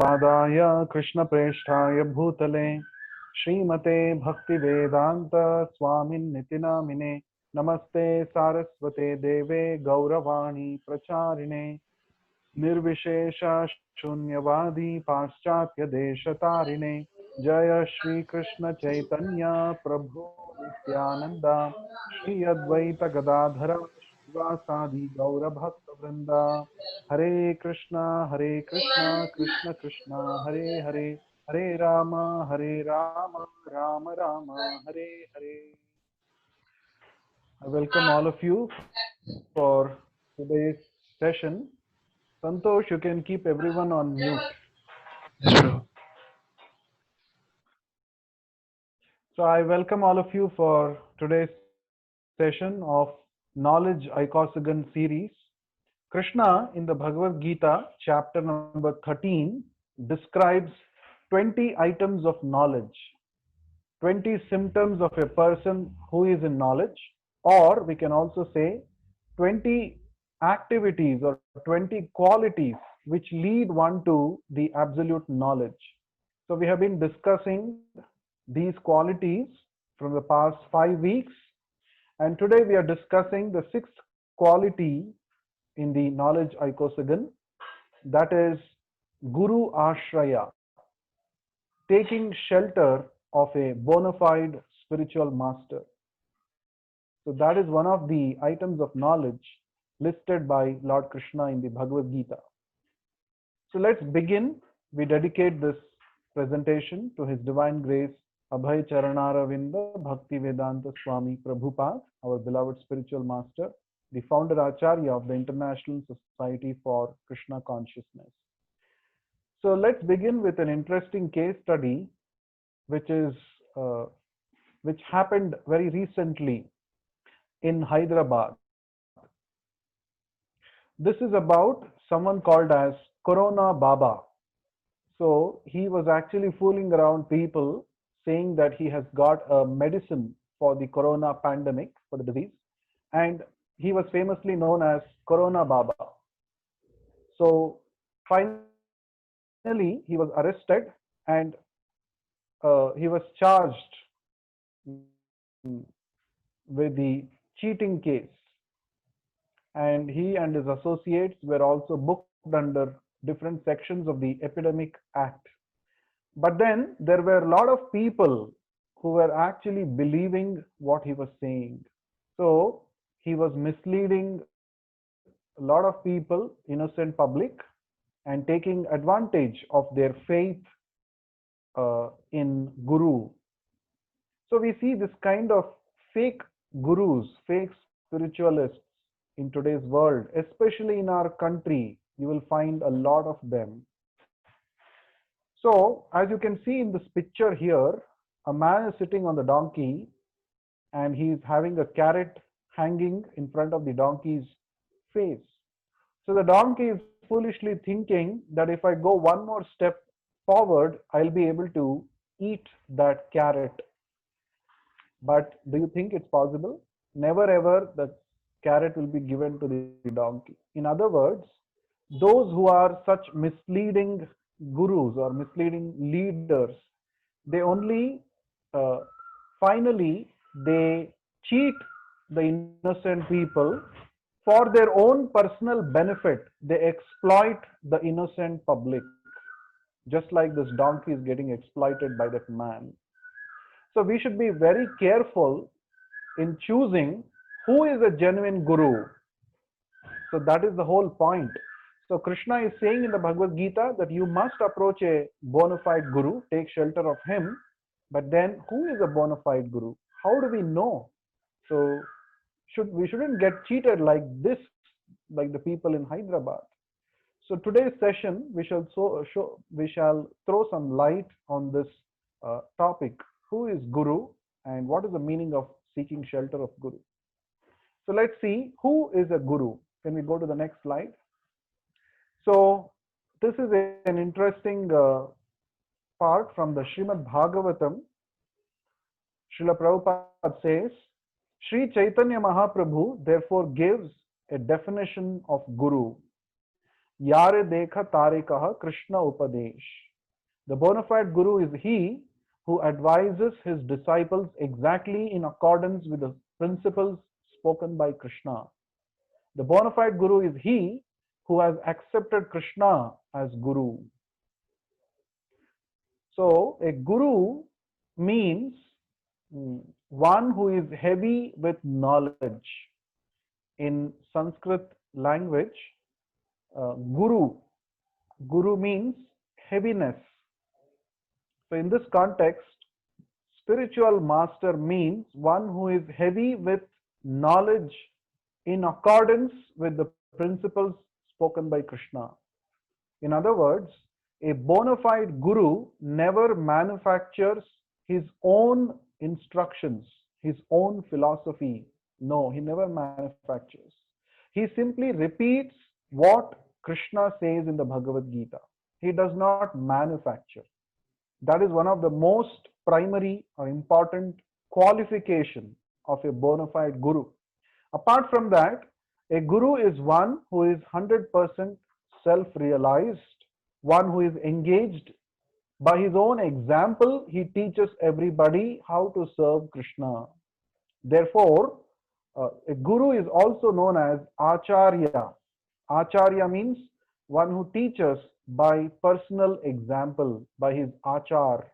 पादाय कृष्णप्रेष्ठाय भूतले श्रीमते भक्तिवेदांत स्वामिन्निति नामिने नमस्ते सारस्वते देवे गौरवाणी प्रचारिणे निर्विशेष शून्यवादी पाश्चात्य देश तारिणे जय श्री कृष्ण चैतन्य प्रभु नित्यानंद श्री अद्वैत गदाधर श्रीवासादि गौर भक्त वृंदा हरे Krishna Krishna Krishna Hare Hare Hare Ram Ram Ram Hare Hare. I welcome all of you for today's session. Santosh, you can keep everyone on mute. Yes, bro. So I welcome all of you for today's session of Knowledge Icosagam series. Krishna in the Bhagavad Gita, chapter number 13, describes 20 items of knowledge, 20 symptoms of a person who is in knowledge, or we can also say 20 activities or 20 qualities which lead one to the absolute knowledge. So we have been discussing these qualities from the past 5 weeks, and today we are discussing the sixth quality in the knowledge icosagon, that is Guru Ashraya, taking shelter of a bona fide spiritual master. So that is one of the items of knowledge listed by Lord Krishna in the Bhagavad Gita. So let's begin. We dedicate this presentation to His Divine Grace Abhay Charanaravinda Bhakti Vedanta Swami Prabhupada, our beloved spiritual master, the founder Acharya of the International Society for Krishna Consciousness. So let's begin with an interesting case study, which is which happened very recently in Hyderabad. This is about someone called as Corona Baba. So he was actually fooling around people, saying that he has got a medicine for the corona pandemic, for the disease, and he was famously known as Corona Baba. So finally, he was arrested and he was charged with the cheating case, and he and his associates were also booked under different sections of the Epidemic Act. But then there were a lot of people who were actually believing what he was saying. So he was misleading a lot of people, innocent public, and taking advantage of their faith in Guru. So we see this kind of fake gurus, fake spiritualists in today's world, especially in our country. You will find a lot of them. So, as you can see in this picture here, a man is sitting on the donkey and he is having a carrot hanging in front of the donkey's face. So, the donkey is foolishly thinking that if I go one more step forward, I'll be able to eat that carrot. But do you think it's possible? Never ever the carrot will be given to the donkey. In other words, those who are such misleading gurus or misleading leaders, they only uh, finally they cheat the innocent people for their own personal benefit. They exploit the innocent public, just like this donkey is getting exploited by that man. So we should be very careful in choosing who is a genuine guru. So that is the whole point. So Krishna is saying in the Bhagavad Gita that you must approach a bona fide guru, take shelter of him. But then who is a bona fide guru? How do we know? So we shouldn't get cheated like this, like the people in Hyderabad. So today's session we shall throw some light on this topic. Who is guru and what is the meaning of seeking shelter of guru? So let's see who is a guru. Can we go to the next slide? So this is an interesting part from the Srimad Bhagavatam. Srila Prabhupada says, Sri Chaitanya Mahaprabhu therefore gives a definition of guru. Yare dekha tare kaha Krishna Upadesh. The bona fide guru is he who advises his disciples exactly in accordance with the principles spoken by Krishna. The bona fide guru is he who has accepted Krishna as guru. So, a guru means one who is heavy with knowledge. In Sanskrit language, guru means heaviness. So, in this context, spiritual master means one who is heavy with knowledge in accordance with the principles spoken by Krishna. In other words, a bona fide guru never manufactures his own instructions, his own philosophy. No, he never manufactures. He simply repeats what Krishna says in the Bhagavad Gita. He does not manufacture. That is one of the most primary or important qualification of a bona fide guru. Apart from that, a guru is one who is 100% self-realized, one who is engaged. By his own example, he teaches everybody how to serve Krishna. Therefore, a guru is also known as Acharya. Acharya means one who teaches by personal example, by his achar.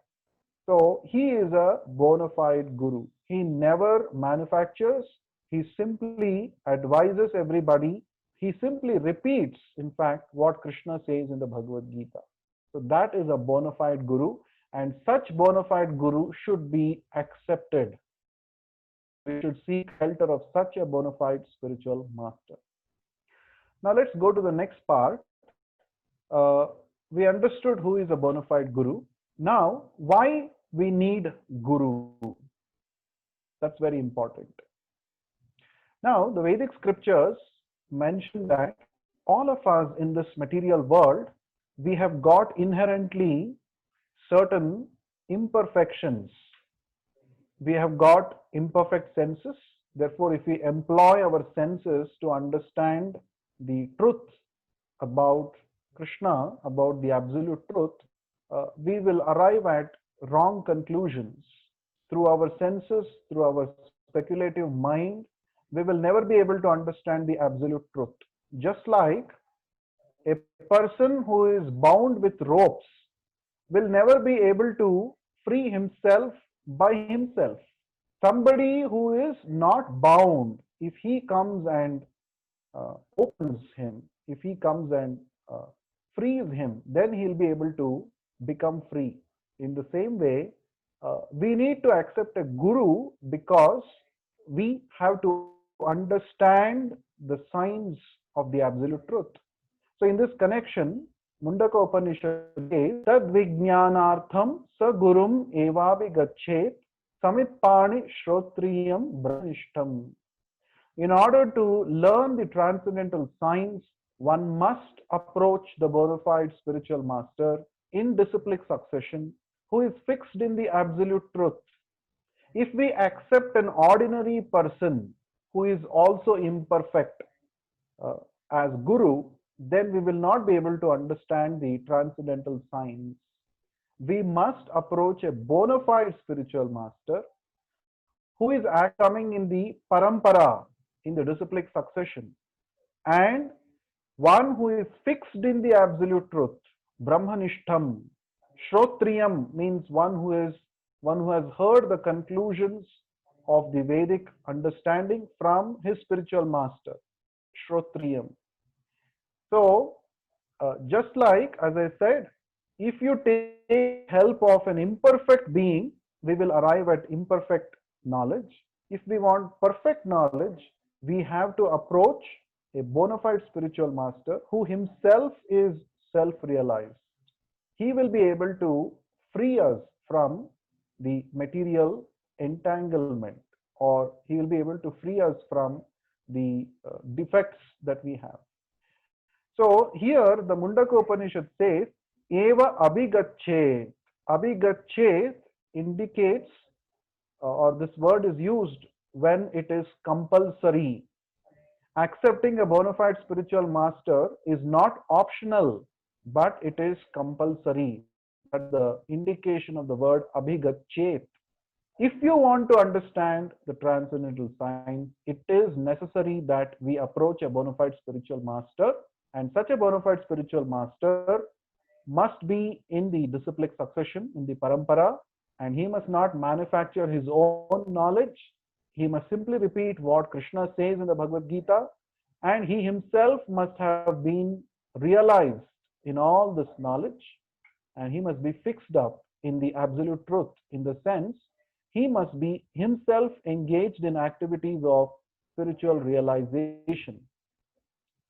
So he is a bona fide guru. He never manufactures, he simply advises everybody. He simply repeats, in fact, what Krishna says in the Bhagavad Gita. So that is a bona fide guru, and such bona fide guru should be accepted. We should seek shelter of such a bona fide spiritual master. Now let's go to the next part. We understood who is a bona fide guru. Now, why we need guru? That's very important. Now, the Vedic scriptures mention that all of us in this material world, we have got inherently certain imperfections. We have got imperfect senses. Therefore, if we employ our senses to understand the truth about Krishna, about the absolute truth, we will arrive at wrong conclusions. Through our senses, through our speculative mind, we will never be able to understand the absolute truth. Just like a person who is bound with ropes will never be able to free himself by himself. Somebody who is not bound, if he comes and opens him, if he comes and frees him, then he'll be able to become free. In the same way, we need to accept a guru because we have to understand the signs of the absolute truth. So in this connection, Mundaka Upanishad says, Tad Vijnanartham sa gurum evavi gachet samitpani shrotriyam brahmanishtam. In order to learn the transcendental signs, one must approach the bona fide spiritual master in disciplic succession, who is fixed in the absolute truth. If we accept an ordinary person who is also imperfect as guru, then we will not be able to understand the transcendental signs. We must approach a bona fide spiritual master who is coming in the parampara, in the disciplic succession, and one who is fixed in the absolute truth. Brahmanishtam. Shrotriyam means one who has heard the conclusions of the Vedic understanding from his spiritual master. Shrotriyam. So, just like, as I said, if you take help of an imperfect being, we will arrive at imperfect knowledge. If we want perfect knowledge, we have to approach a bona fide spiritual master who himself is self-realized. He will be able to free us from the material entanglement, or he will be able to free us from the defects that we have. So here the Mundaka Upanishad says, Eva abhigachet. Abhigachet indicates, or this word is used when it is compulsory. Accepting a bona fide spiritual master is not optional, but it is compulsory. That's the indication of the word abhigat chet. If you want to understand the transcendental science, it is necessary that we approach a bona fide spiritual master, and such a bona fide spiritual master must be in the disciplic succession, in the parampara, and he must not manufacture his own knowledge. He must simply repeat what Krishna says in the Bhagavad Gita, and he himself must have been realized in all this knowledge, and he must be fixed up in the absolute truth, in the sense he must be himself engaged in activities of spiritual realization.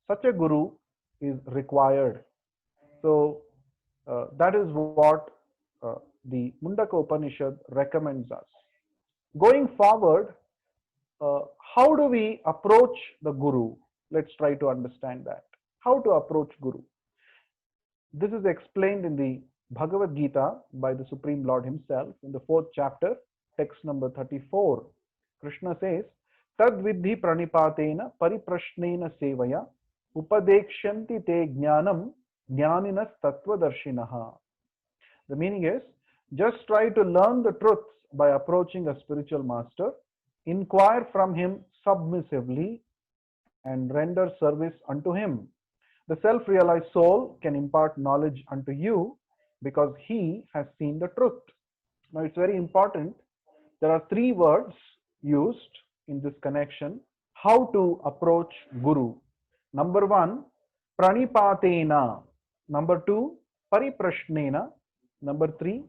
Such a guru is required. So that is what the Mundaka Upanishad recommends us. Going forward, how do we approach the guru? Let's try to understand that. How to approach guru? This is explained in the Bhagavad Gita by the Supreme Lord himself in the 4th chapter, text number 34. Krishna says, Tad vidhi pranipatena pariprashnena sevaya upadekshanti te jnanam jnaninas tattvadarshinaha. The meaning is, just try to learn the truths by approaching a spiritual master, inquire from him submissively, and render service unto him. The self-realized soul can impart knowledge unto you because he has seen the truth. Now it's very important. There are 3 words used in this connection. How to approach Guru. Number 1, pranipatena. Number 2, pariprashnena. Number 3,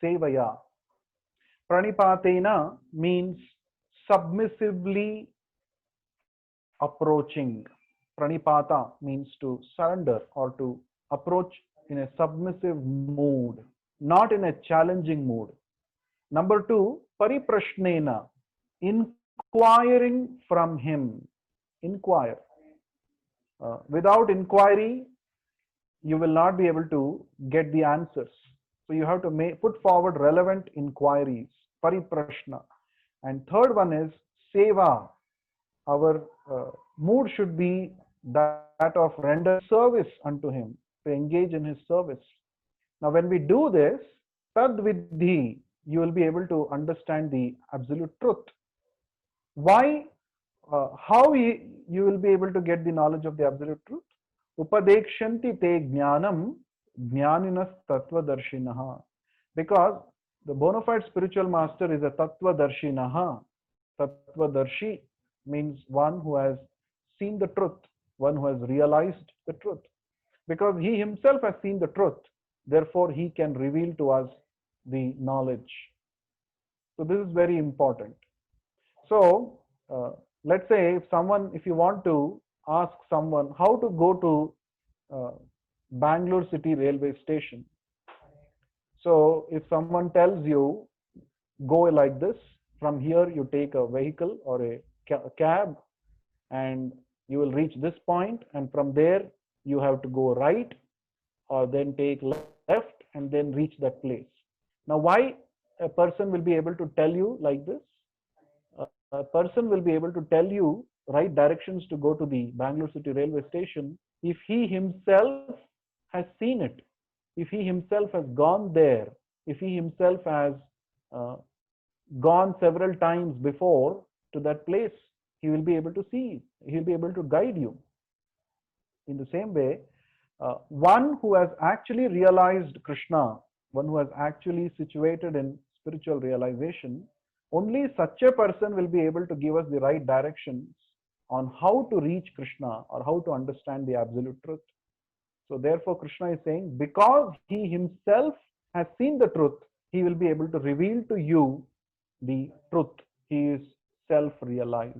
sevaya. Pranipatena means submissively approaching. Pranipata means to surrender or to approach in a submissive mood, not in a challenging mood. Number 2, pariprashnena, inquiring from him. Inquire. Without inquiry, you will not be able to get the answers. So you have to put forward relevant inquiries, pariprashna. And third one is seva. Our mood should be that of render service unto him, to engage in his service. Now when we do this, tad vidhi, you will be able to understand the absolute truth. Why? How you will be able to get the knowledge of the absolute truth? Upadekshanti te jnanam jnaninas tattvadarshinaha. Because the bona fide spiritual master is a tattvadarshinaha. Tattvadarshi means one who has seen the truth, one who has realized the truth. Because he himself has seen the truth, therefore he can reveal to us the knowledge. So this is very important. So let's say if you want to ask someone how to go to Bangalore City railway station. So if someone tells you, go like this, from here you take a vehicle or a cab and you will reach this point, and from there you have to go right or then take left and then reach that place. Now why a person will be able to tell you like this? A person will be able to tell you right directions to go to the Bangalore City railway station if he himself has seen it, if he himself has gone there, if he himself has gone several times before to that place, he will be able to see, he will be able to guide you. In the same way, one who has actually realized Krishna, one who has actually situated in spiritual realization, only such a person will be able to give us the right directions on how to reach Krishna or how to understand the absolute truth. So therefore Krishna is saying, because he himself has seen the truth, he will be able to reveal to you the truth. He is self-realized.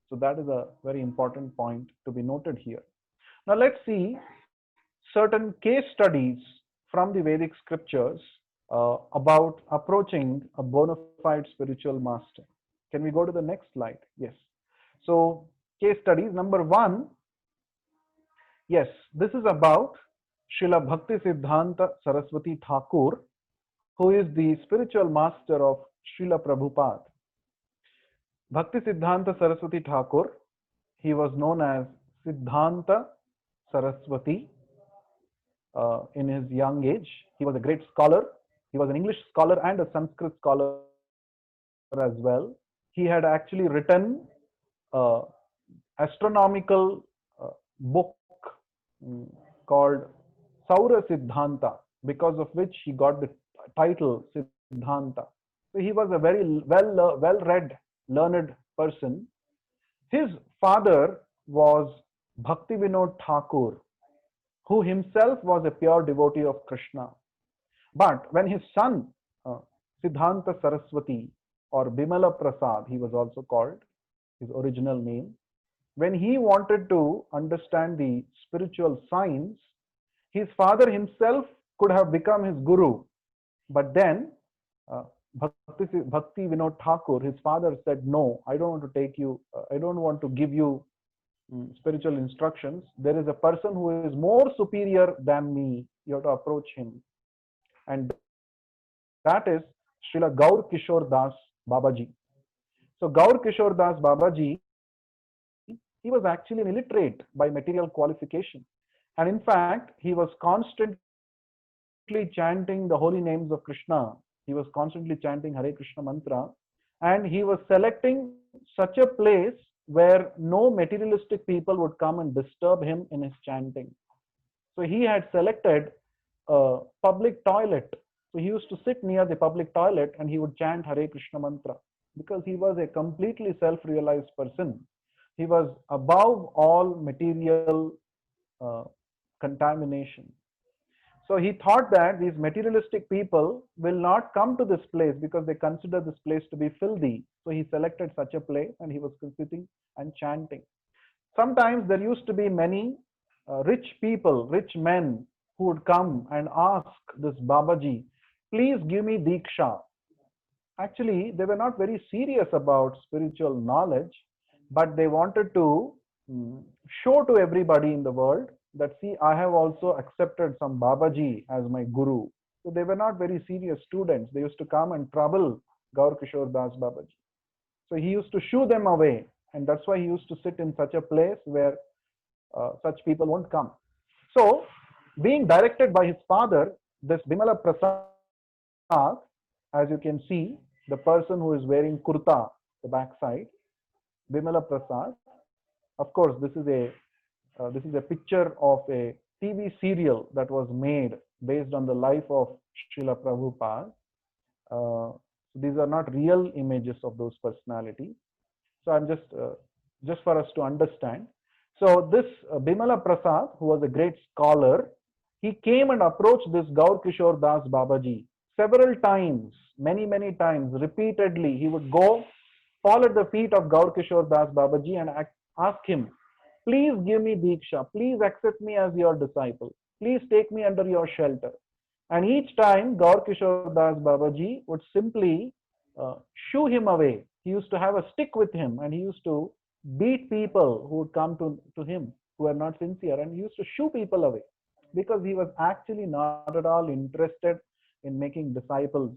So that is a very important point to be noted here. Now let's see certain case studies from the Vedic scriptures about approaching a bona fide spiritual master. Can we go to the next slide? Yes. So case studies. Number 1. Yes, this is about Srila Bhakti Siddhanta Saraswati Thakur, who is the spiritual master of Srila Prabhupada. Bhakti Siddhanta Saraswati Thakur, he was known as Siddhanta Saraswati in his young age. He was a great scholar. He was an English scholar and a Sanskrit scholar as well. He had actually written uh, astronomical book called Saura Siddhanta, because of which he got the title Siddhanta. So he was a very well-read, learned person. His father was Bhakti Vinod Thakur, who himself was a pure devotee of Krishna. But when his son, uh, Siddhanta Saraswati or Bimala Prasad, he was also called, his original name, when he wanted to understand the spiritual science, his father himself could have become his guru. But then uh, Bhakti Vinod Thakur, his father said, no, I don't want to take you, I don't want to give you spiritual instructions. There is a person who is more superior than me. You have to approach him. And that is Srila Gaur Kishore Das Babaji. So Gaur Kishore Das Babaji, he was actually an illiterate by material qualification. And in fact, he was constantly chanting the holy names of Krishna. He was constantly chanting Hare Krishna mantra. And he was selecting such a place where no materialistic people would come and disturb him in his chanting. So he had selected a public toilet. So he used to sit near the public toilet and he would chant Hare Krishna mantra because he was a completely self-realized person. He was above all material uh, contamination. So he thought that these materialistic people will not come to this place because they consider this place to be filthy. So he selected such a place and he was sitting and chanting. Sometimes there used to be many rich people, rich men who would come and ask this Babaji, please give me Diksha. Actually, they were not very serious about spiritual knowledge, but they wanted to mm, show to everybody in the world that, see, I have also accepted some Babaji as my guru. So they were not very serious students. They used to come and trouble Gaur Kishore Das Babaji. So he used to shoo them away. And that's why he used to sit in such a place where such people won't come. So, being directed by his father, this Bimala Prasad, as you can see, the person who is wearing kurta, the backside, Bimala Prasad. Of course, this is a picture of a TV serial that was made based on the life of Srila Prabhupada. These are not real images of those personalities. So I'm just for us to understand. So this Bimala Prasad, who was a great scholar, he came and approached this Gaur Kishore Das Babaji several times, many times, repeatedly. He would go, fall at the feet of Gaur Kishore Das Babaji and ask him, please give me Diksha, please accept me as your disciple, please take me under your shelter. And each time Gaur Kishore Das Babaji would simply shoo him away. He used to have a stick with him and he used to beat people who would come to him who are not sincere, and he used to shoo people away because he was actually not at all interested in making disciples.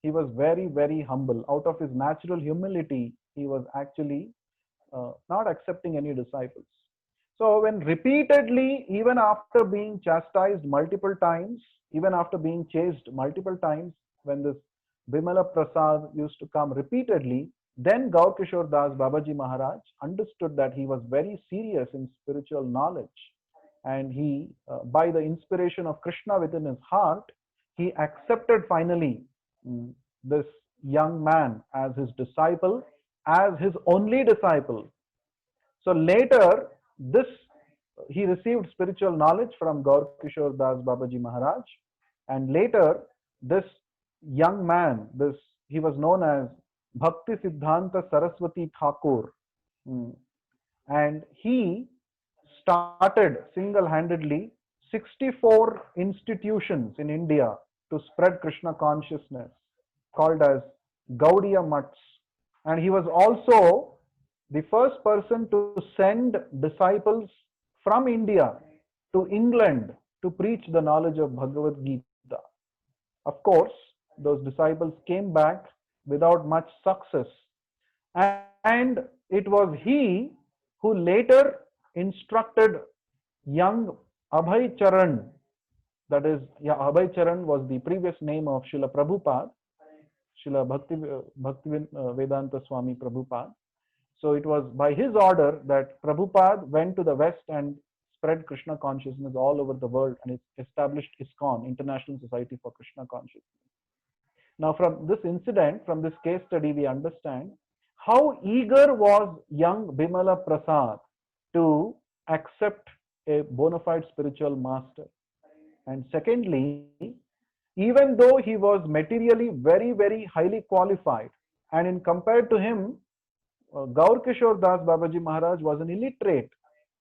He was very humble. Out of his natural humility, he was actually not accepting any disciples. So when repeatedly, even after being chastised multiple times, even after being chased multiple times, when this Bimala Prasad used to come repeatedly, then Gaur Kishore Das Babaji Maharaj understood that he was very serious in spiritual knowledge. And he, by the inspiration of Krishna within his heart, he accepted finally this young man as his disciple, as his only disciple. So later, this he received spiritual knowledge from Gaur Kishore Das Babaji Maharaj, and later this young man, this he was known as Bhakti Siddhanta Saraswati Thakur, and he started single-handedly 64 institutions in India to spread Krishna consciousness, called as Gaudiya Mats, and he was also the first person to send disciples from India to England to preach the knowledge of Bhagavad Gita. Of course, those disciples came back without much success, and it was he who later instructed young Abhay Charan. That is, yeah, Abhay Charan was the previous name of Srila Prabhupada, Srila Bhakti Vedanta Swami Prabhupada. So it was by his order that Prabhupada went to the West and spread Krishna consciousness all over the world, and it established ISKCON, International Society for Krishna Consciousness. Now, from this incident, from this case study, we understand how eager was young Bimala Prasad to accept a bona fide spiritual master. And secondly, even though he was materially very, very highly qualified, and in compared to him, Gaur Kishore Das Babaji Maharaj was an illiterate,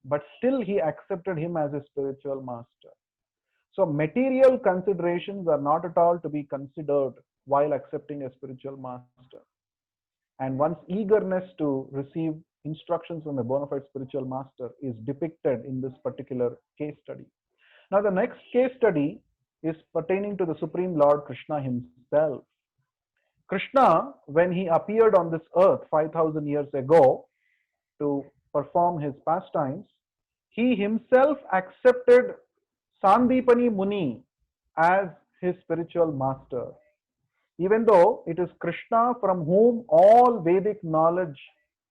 but still he accepted him as a spiritual master. So material considerations are not at all to be considered while accepting a spiritual master. And one's eagerness to receive instructions from a bona fide spiritual master is depicted in this particular case study. Now the next case study is pertaining to the Supreme Lord Krishna himself. Krishna, when he appeared on this earth 5,000 years ago to perform his pastimes, he himself accepted Sandipani Muni as his spiritual master. Even though it is Krishna from whom all Vedic knowledge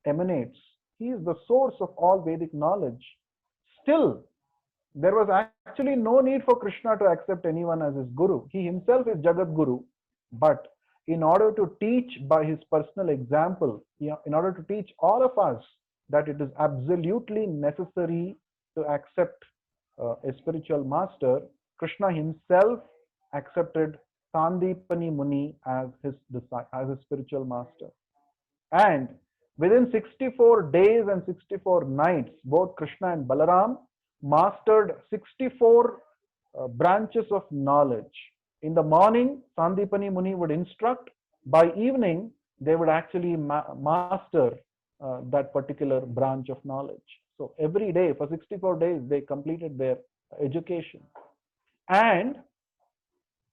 emanates, he is the source of all Vedic knowledge. Still, there was actually no need for Krishna to accept anyone as his guru. He himself is Jagat Guru, but in order to teach by his personal example, in order to teach all of us that it is absolutely necessary to accept a spiritual master, Krishna himself accepted Sandipani Muni as his spiritual master. And within 64 days and 64 nights, both Krishna and Balaram mastered 64 branches of knowledge. In the morning, Sandipani Muni would instruct. By evening, they would actually master that particular branch of knowledge. So every day, for 64 days, they completed their education. And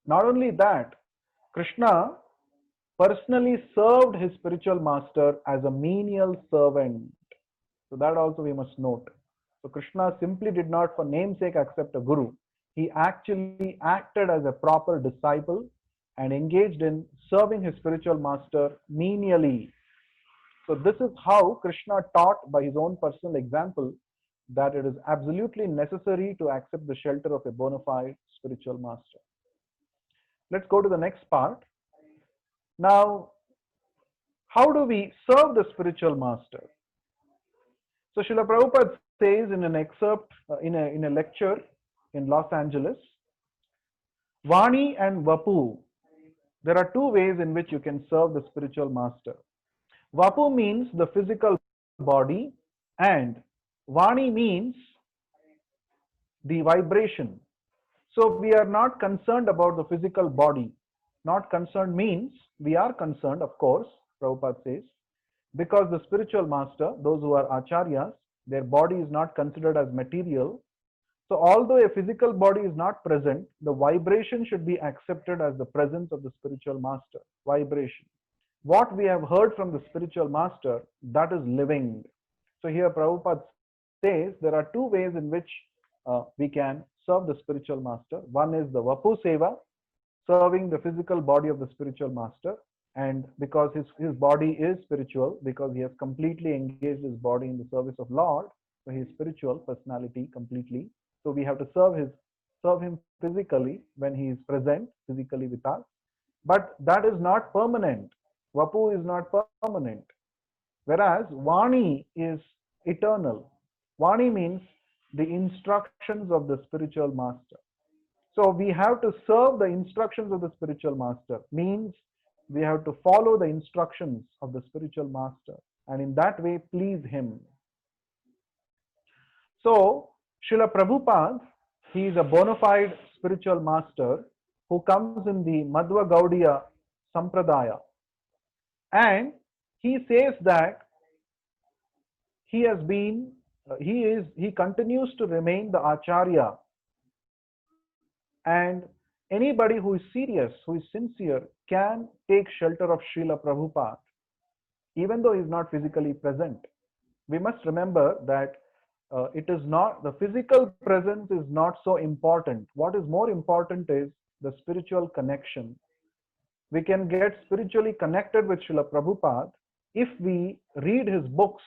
not only that, Krishna personally served his spiritual master as a menial servant. So that also we must note. So Krishna simply did not for namesake accept a guru. He actually acted as a proper disciple and engaged in serving his spiritual master menially. So this is how Krishna taught by his own personal example that it is absolutely necessary to accept the shelter of a bona fide spiritual master. Let's go to the next part. Now, how do we serve the spiritual master? So Srila Prabhupada says in an excerpt, in a lecture in Los Angeles, Vani and Vapu, there are two ways in which you can serve the spiritual master. Vapu means the physical body and Vani means the vibration. So we are not concerned about the physical body. Not concerned means we are concerned, of course, Prabhupada says, because the spiritual master, those who are acharyas, their body is not considered as material. So although a physical body is not present, the vibration should be accepted as the presence of the spiritual master, vibration. What we have heard from the spiritual master, that is living. So here Prabhupada says there are two ways in which we can serve the spiritual master. One is the Vapu Seva, serving the physical body of the spiritual master. And because his body is spiritual, because he has completely engaged his body in the service of Lord, so his spiritual personality completely. So we have to serve him physically when he is present physically with us. But that is not permanent. Vapu is not permanent. Whereas Vani is eternal. Vani means the instructions of the spiritual master. So we have to serve the instructions of the spiritual master, means we have to follow the instructions of the spiritual master and in that way please him. So Srila Prabhupada, he is a bona fide spiritual master who comes in the Madhva Gaudiya Sampradaya, and he says that he continues to remain the Acharya, and anybody who is serious, who is sincere, can take shelter of Srila Prabhupada, even though he is not physically present. We must remember that it is not, the physical presence is not so important. What is more important is the spiritual connection. We can get spiritually connected with Srila Prabhupada if we read his books,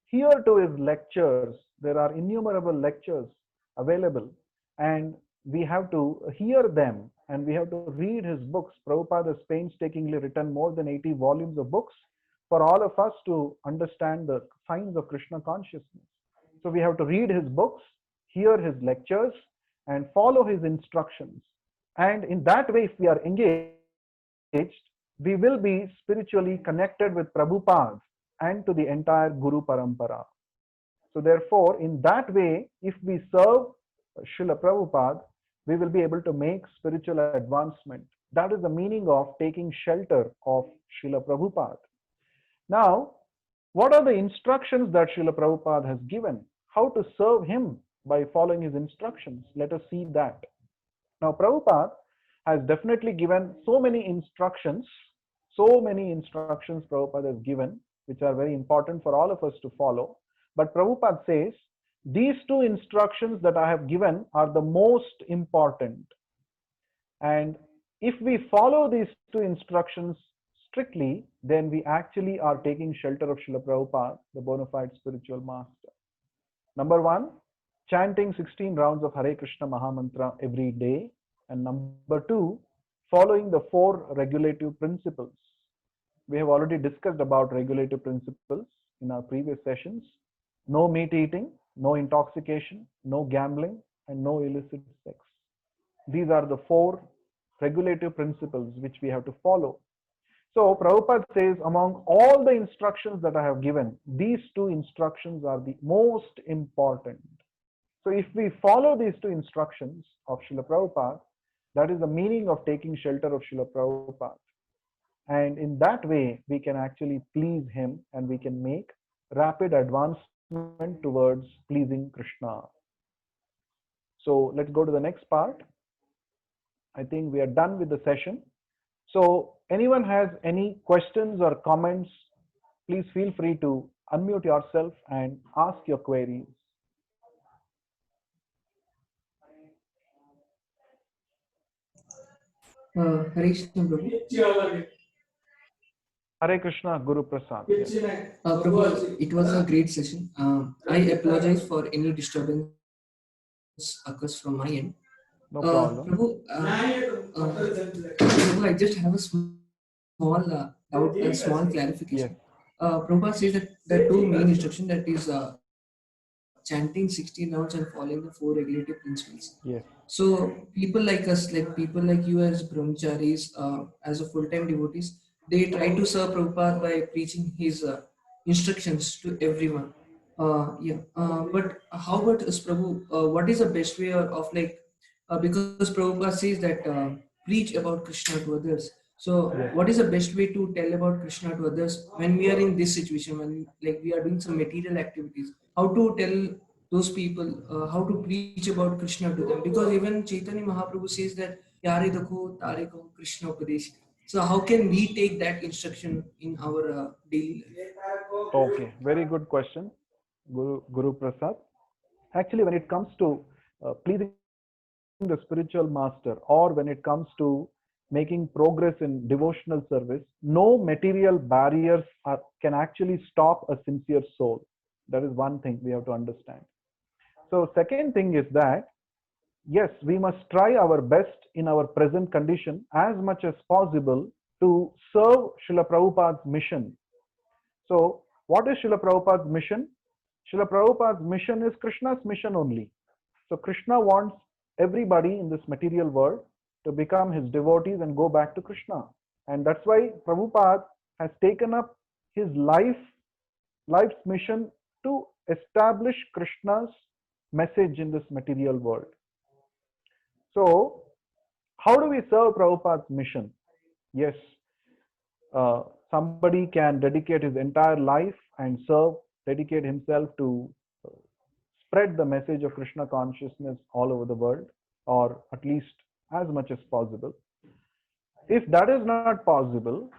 hear to his lectures. There are innumerable lectures available, and we have to hear them and we have to read his books. Prabhupada has painstakingly written more than 80 volumes of books for all of us to understand the signs of Krishna consciousness. So we have to read his books, hear his lectures, and follow his instructions. And in that way, if we are engaged, we will be spiritually connected with Prabhupada and to the entire Guru Parampara. So therefore, in that way, if we serve Srila Prabhupada, we will be able to make spiritual advancement. That is the meaning of taking shelter of Srila Prabhupada. Now, what are the instructions that Srila Prabhupada has given? How to serve him by following his instructions? Let us see that. Now, Prabhupada has definitely given so many instructions Prabhupada has given, which are very important for all of us to follow. But Prabhupada says, these two instructions that I have given are the most important. And if we follow these two instructions strictly, then we actually are taking shelter of Srila Prabhupada, the bona fide spiritual master. Number one, chanting 16 rounds of Hare Krishna Mahamantra every day. And number two, following the 4 regulative principles. We have already discussed about regulative principles in our previous sessions. No meat eating, no intoxication, no gambling, and no illicit sex. These are the 4 regulative principles which we have to follow. So Prabhupada says, among all the instructions that I have given, these 2 instructions are the most important. So if we follow these 2 instructions of Srila Prabhupada, that is the meaning of taking shelter of Srila Prabhupada. And in that way, we can actually please him and we can make rapid advancement towards pleasing Krishna. So let's go to the next part. I think we are done with the session. So anyone has any questions or comments, please feel free to unmute yourself and ask your queries. Hare Krishna, Prabhu. Hare Krishna, Guru Prasad. Yes. Prabhu, it was a great session. I apologize for any disturbance occurs from my end. No problem. Prabhu, I just have a small doubt and small clarification. Yes. Prabhupada says that the 2 main instruction, that is chanting 16 rounds and following the 4 regulative principles. Yes. So people like us, like people like you as brahmacharis, as a full-time devotees, they try to serve Prabhupada by preaching his instructions to everyone. But how about us, Prabhu? What is the best way of like, because Prabhupada says that preach about Krishna to others. So Yes. what is the best way to tell about Krishna to others when we are in this situation, when like we are doing some material activities? How to tell those people how to preach about Krishna to them? Because even Chaitanya Mahaprabhu says that Yare Dakho Tare Kaho Krishna Upadesh. So how can we take that instruction in our daily life? Okay, very good question, Guru Prasad. Actually, when it comes to pleasing the spiritual master, or when it comes to making progress in devotional service, no material barriers can actually stop a sincere soul. That is one thing we have to understand. So second thing is that, yes, we must try our best in our present condition as much as possible to serve Srila Prabhupada's mission. So what is Srila Prabhupada's mission? Srila Prabhupada's mission is Krishna's mission only. So Krishna wants everybody in this material world to become his devotees and go back to Krishna. And that's why Prabhupada has taken up his life's mission to establish Krishna's message in this material world. So how do we serve Prabhupada's mission? Yes, somebody can dedicate his entire life and dedicate himself to spread the message of Krishna consciousness all over the world, or at least as much as possible. If that is not possible,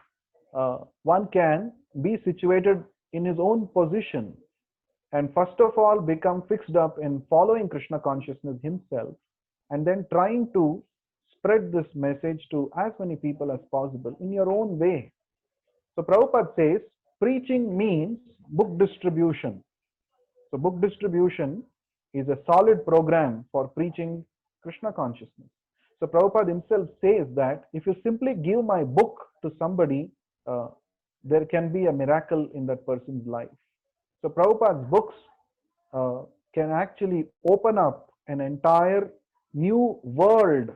one can be situated in his own position and first of all become fixed up in following Krishna consciousness himself, and then trying to spread this message to as many people as possible in your own way. So Prabhupada says preaching means book distribution. So book distribution is a solid program for preaching Krishna consciousness. So Prabhupada himself says that if you simply give my book to somebody, uh, there can be a miracle in that person's life. So Prabhupada's books uh, can actually open up an entire new world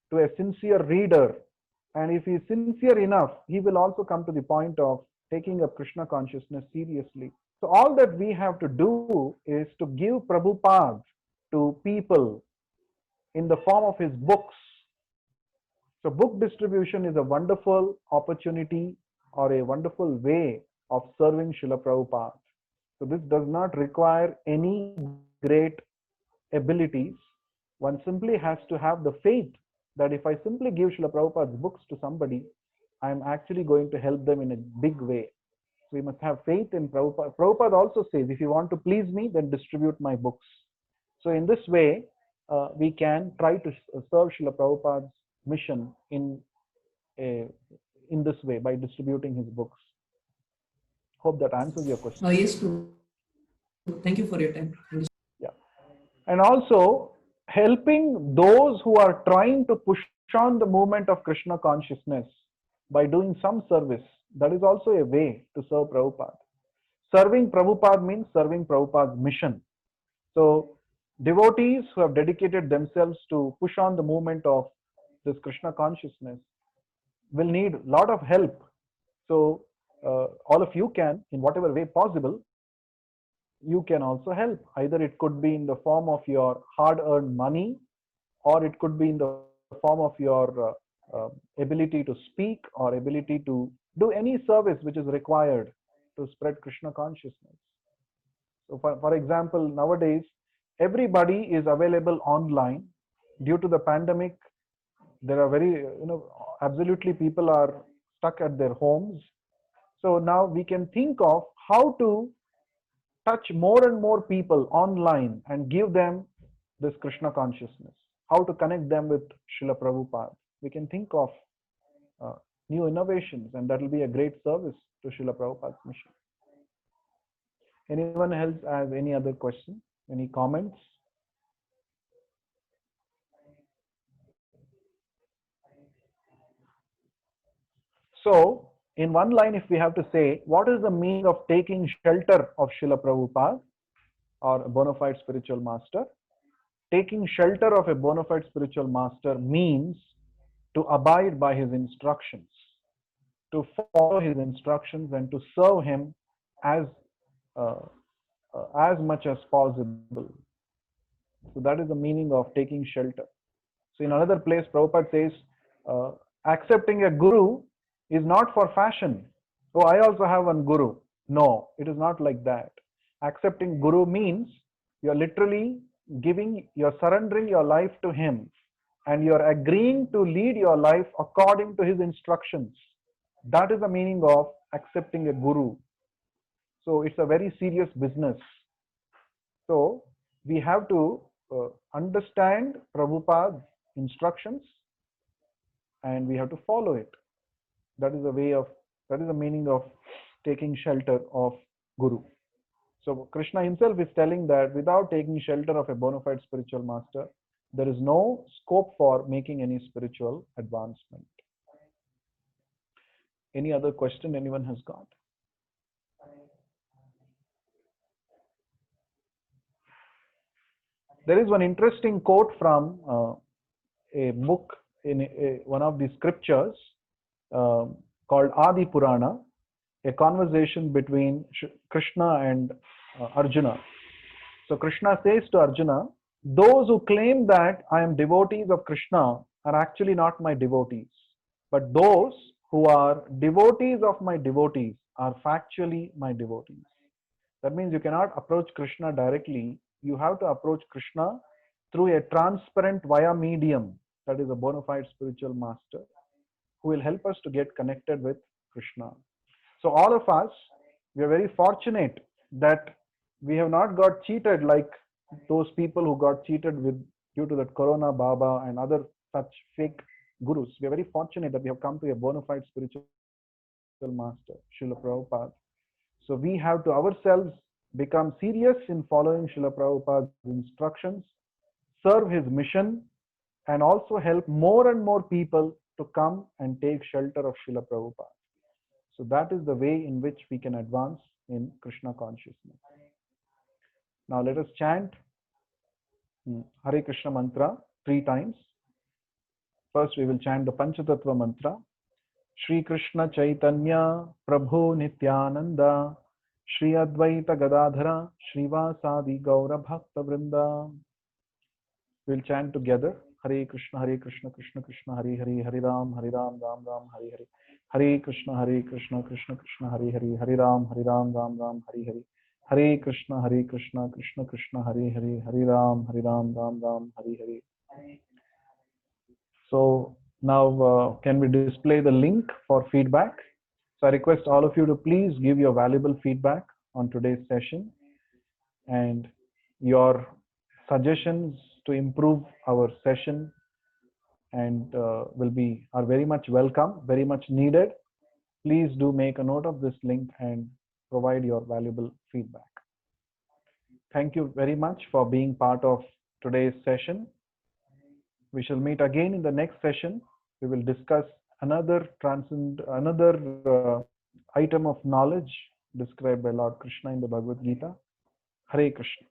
to a sincere reader. And if he is sincere enough, he will also come to the point of taking up Krishna consciousness seriously. So all that we have to do is to give Prabhupada to people in the form of his books. So book distribution is a wonderful opportunity or a wonderful way of serving Srila Prabhupada. So this does not require any great abilities. One simply has to have the faith that if I simply give Srila Prabhupada's books to somebody, I'm actually going to help them in a big way. So we must have faith in Prabhupada. Prabhupada also says, if you want to please me, then distribute my books. So in this way, we can try to serve Srila Prabhupada's mission in this way by distributing his books. Hope that answers your question. Yes, Prabhu. Thank you for your time. Yeah. And also helping those who are trying to push on the movement of Krishna consciousness by doing some service. That is also a way to serve Prabhupada. Serving Prabhupada means serving Prabhupada's mission. So devotees who have dedicated themselves to push on the movement of this Krishna consciousness will need a lot of help. So all of you can, in whatever way possible, you can also help. Either it could be in the form of your hard-earned money, or it could be in the form of your ability to speak or ability to do any service which is required to spread Krishna consciousness. So for example, nowadays, everybody is available online. Due to the pandemic, there are absolutely people are stuck at their homes. So now we can think of how to touch more and more people online and give them this Krishna consciousness, how to connect them with Srila Prabhupada. We can think of new innovations, and that will be a great service to Srila Prabhupada's mission. Anyone else has any other question? Any comments? So, in one line, if we have to say, what is the meaning of taking shelter of Srila Prabhupada or a bona fide spiritual master? Taking shelter of a bona fide spiritual master means to abide by his instructions, to follow his instructions, and to serve him as much as possible. So that is the meaning of taking shelter. So in another place, Prabhupada says, accepting a guru is not for fashion. Oh, I also have one guru. No, it is not like that. Accepting guru means you're literally you're surrendering your life to him, and you're agreeing to lead your life according to his instructions. That is the meaning of accepting a guru. So it's a very serious business. So we have to understand Prabhupada's instructions, and we have to follow it. That is the meaning of taking shelter of Guru. So Krishna himself is telling that without taking shelter of a bona fide spiritual master, there is no scope for making any spiritual advancement. Any other question anyone has got? There is one interesting quote from a book in one of the scriptures called Adi Purana, a conversation between Krishna and Arjuna. So Krishna says to Arjuna, those who claim that I am devotees of Krishna are actually not my devotees, but those who are devotees of my devotees are factually my devotees. That means you cannot approach Krishna directly. You have to approach Krishna through a transparent via medium, that is a bona fide spiritual master, who will help us to get connected with Krishna. So all of us, we are very fortunate that We have not got cheated like those people who got cheated with due to that Corona Baba and other such fake gurus. We are very fortunate that we have come to a bona fide spiritual master, Srila Prabhupada. So we have to ourselves become serious in following Srila Prabhupada's instructions, serve his mission, and also help more and more people to come and take shelter of Srila Prabhupada. So that is the way in which we can advance in Krishna consciousness. Now let us chant Hare Krishna mantra 3 times. First we will chant the Panchatattva mantra. Shri Krishna Chaitanya Prabhu Nityananda Shri Advaita Gadadhara Srivasadi Gaura Bhakta Vrinda. We'll chant together. Hare Krishna Krishna Krishna Hare Hare Hare Ram Ram Ram Hare Hare. Hare Krishna Krishna Krishna Hare Hare Hare Ram Ram Ram Hare Hare. Hare Krishna Krishna Krishna Hare Hare Hare Ram Ram Hare Hare. So now can we display the link for feedback? So I request all of you to please give your valuable feedback on today's session, and your suggestions to improve our session and are very much welcome, very much needed. Please do make a note of this link and provide your valuable feedback. Thank you very much for being part of today's session. We shall meet again in the next session. We will discuss another item of knowledge described by Lord Krishna in the Bhagavad Gita. Hare Krishna.